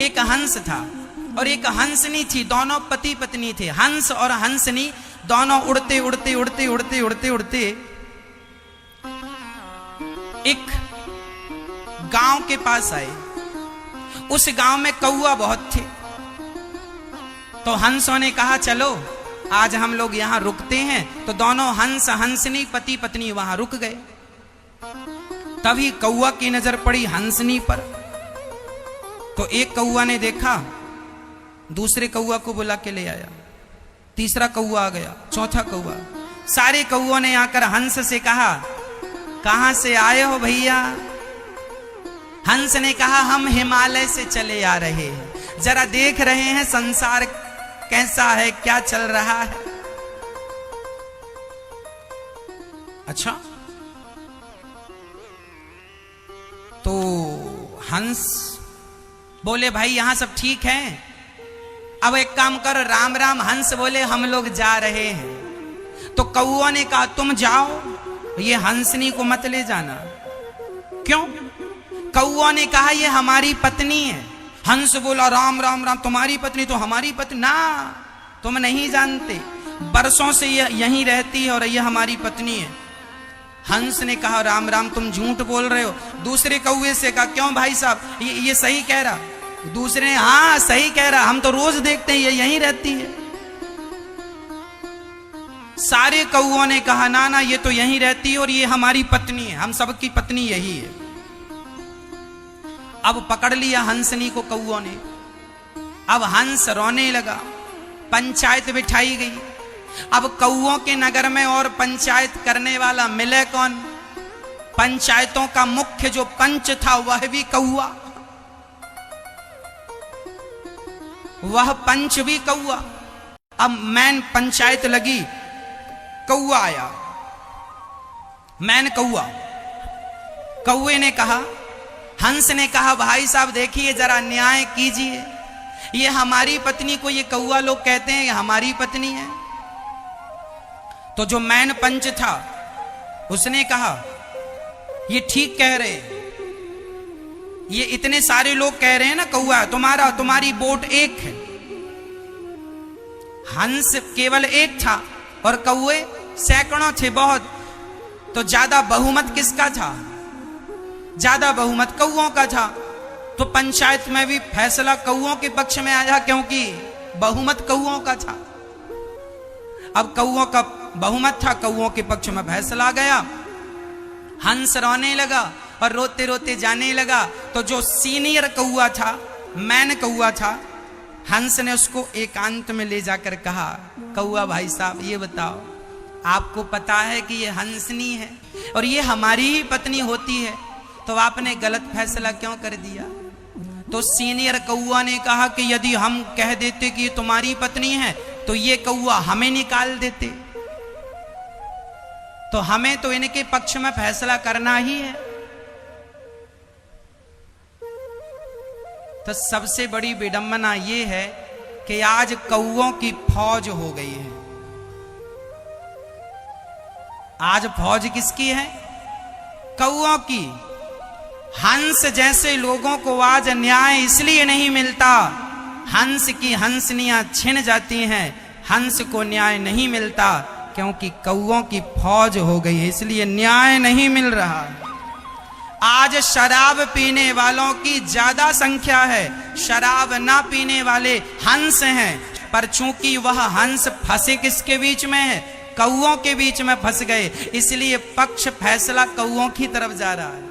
एक हंस था और एक हंसनी थी, दोनों पति पत्नी थे। हंस और हंसनी दोनों उड़ते उड़ते उड़ते उड़ते उड़ते उड़ते एक गांव के पास आए। उस गांव में कौआ बहुत थे, तो हंसों ने कहा चलो आज हम लोग यहां रुकते हैं। तो दोनों हंस हंसनी पति पत्नी वहां रुक गए। तभी कौआ की नजर पड़ी हंसनी पर। तो एक कौआ ने देखा, दूसरे कौआ को बुला के ले आया। तीसरा कौआ आ गया, चौथा कौआ। सारे कौओं ने आकर हंस से कहा कहां से आए हो भैया? हंस ने कहा हम हिमालय से चले आ रहे हैं, जरा देख रहे हैं संसार कैसा है, क्या चल रहा है। अच्छा, तो हंस बोले भाई यहां सब ठीक है, अब एक काम कर राम राम। हंस बोले हम लोग जा रहे हैं। तो कौओं ने कहा तुम जाओ, ये हंसनी को मत ले जाना। क्यों? कौओं ने कहा ये हमारी पत्नी है। हंस बोला राम राम राम, तुम्हारी पत्नी? तो हमारी पत्नी ना, तुम नहीं जानते, बरसों से ये यहीं रहती है और ये हमारी पत्नी है। हंस ने कहा राम राम तुम झूठ बोल रहे हो। दूसरे कौवे से कहा क्यों भाई साहब, ये सही कह रहा? दूसरे ने हाँ सही कह रहा, हम तो रोज देखते हैं ये यहीं रहती है। सारे कौओं ने कहा ना ना ये तो यहीं रहती है और ये हमारी पत्नी है, हम सबकी पत्नी यही है। अब पकड़ लिया हंसनी को कौओं ने। अब हंस रोने लगा। पंचायत बिठाई गई। अब कौओं के नगर में और पंचायत करने वाला मिले कौन? पंचायतों का मुख्य जो पंच था वह भी कौआ, वह पंच भी कौआ। अब मैन पंचायत लगी, कौआ आया, मैन कौआ। कौए ने कहा, हंस ने कहा भाई साहब देखिए जरा न्याय कीजिए, ये हमारी पत्नी को ये कौआ लोग कहते हैं हमारी पत्नी है। तो जो मैन पंच था उसने कहा ये ठीक कह रहे, ये इतने सारे लोग कह रहे हैं ना कौआ तुम्हारी वोट एक है। हंस केवल एक था और कौए सैकड़ों थे, बहुत। तो ज्यादा बहुमत किसका था? ज्यादा बहुमत कौओं का था। तो पंचायत में भी फैसला कौओं के पक्ष में आया क्योंकि बहुमत कौओं का था। अब कौओं का बहुमत था, कौओं के पक्ष में फैसला आ गया। हंस रोने लगा और रोते रोते जाने लगा। तो जो सीनियर कौआ था, मैन कौआ था, हंस ने उसको एकांत में ले जाकर कहा कौआ भाई साहब ये बताओ, आपको पता है कि ये हंसनी है और ये हमारी ही पत्नी होती है, तो आपने गलत फैसला क्यों कर दिया? तो सीनियर कौआ ने कहा कि यदि हम कह देते कि ये तुम्हारी पत्नी है तो ये कौआ हमें निकाल देते, तो हमें तो इनके पक्ष में फैसला करना ही है। तो सबसे बड़ी विडंबना ये है कि आज कौओं की फौज हो गई है। आज फौज किसकी है? कौओं की। हंस जैसे लोगों को आज न्याय इसलिए नहीं मिलता, हंस की हंसनियां छिन जाती हैं, हंस को न्याय नहीं मिलता क्योंकि कौओं की फौज हो गई है, इसलिए न्याय नहीं मिल रहा। आज शराब पीने वालों की ज्यादा संख्या है, शराब ना पीने वाले हंस हैं, पर चूंकि वह हंस फंसे किसके बीच में है? कौओं के बीच में फंस गए, इसलिए पक्ष फैसला कौओं की तरफ जा रहा है।